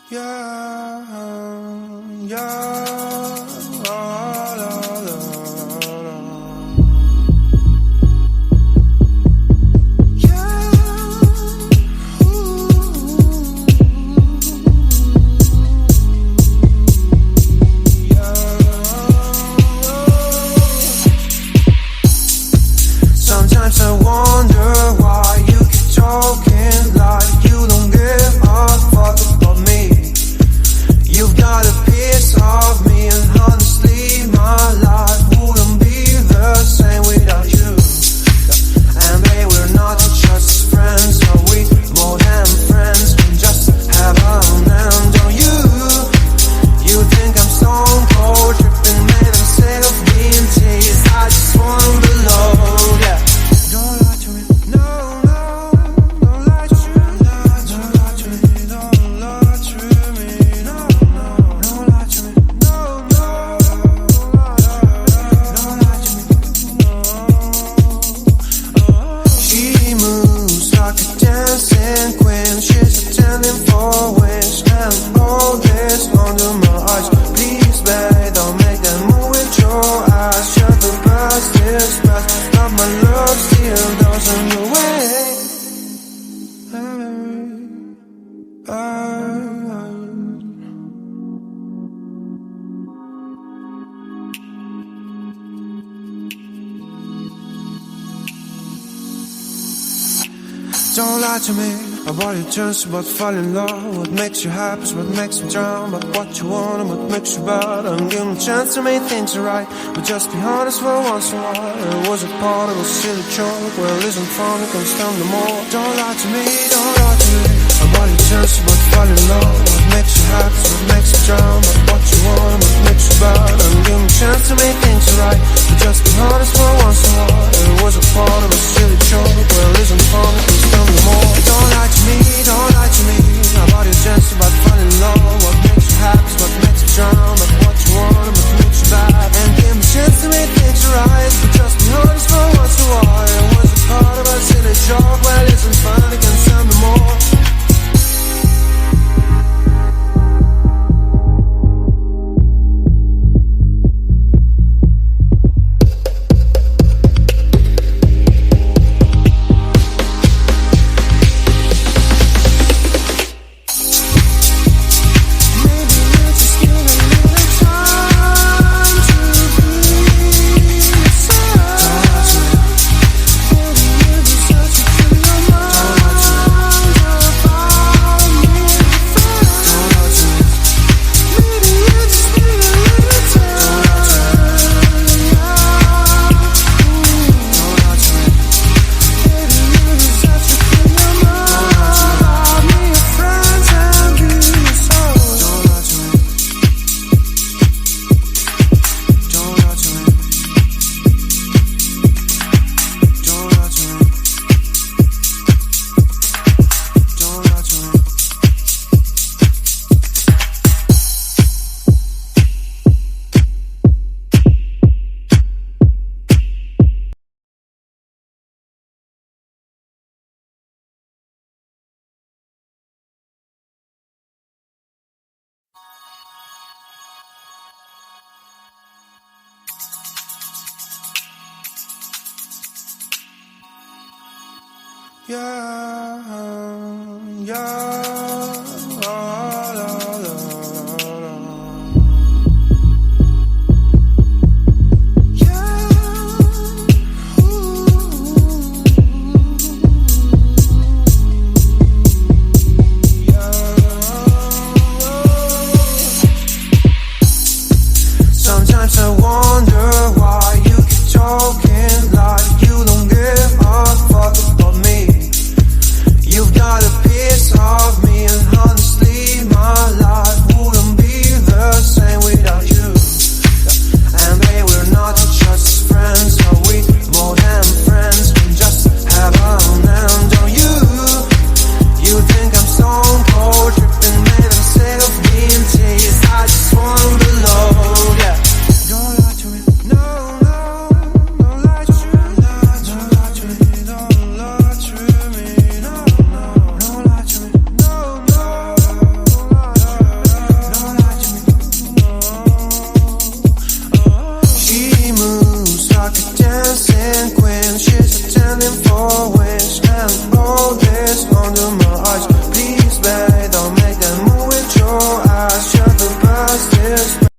Yeah, yeah, la, la, la, la. Yeah, sometimes I wonder why you keep talking like you don't give a fuck about me. You've got a piece of me, and honestly my life wouldn't be the same without you. And babe, we're not just friends, are we more than friends? We just have an end on you. You think I'm stone cold, tripping, made them sick of being teased. I just want below, yeah. Don't lie to me, no, no, don't lie to me, don't lie to me, don't lie to me, no, no, don't lie to me, no, no, don't lie to me, no. She moves like a dancing queen, she's attending for wings, and all this under my eyes. Please, babe, don't make that move with your eyes. Shut the past is past, but my love still doesn't go away. Don't lie to me about your chance, about falling in love. What makes you happy is what makes you drown. But what you want and what makes you bad, and give me a chance to make things right. But just be honest for once in a while. It was a part of a silly joke. Well, isn't fun, it can stand no more. Don't lie to me, don't lie to me about your chance, about falling in love. What makes you happy is what makes you drown. But what you want and what makes you bad, and give me a chance to make things right. But just be honest for once in a while. It was a part of a silly joke. Well, isn't fun, it can stand no more. Don't lie to me, don't lie to me about your chance, about falling in love. What makes you happy, what makes you drown. But what you want, what makes you bad, and give me a chance to make things right. But just be honest for once in a while. It was a part of a silly joke. Well, isn't fun, it can stand no more. Yeah.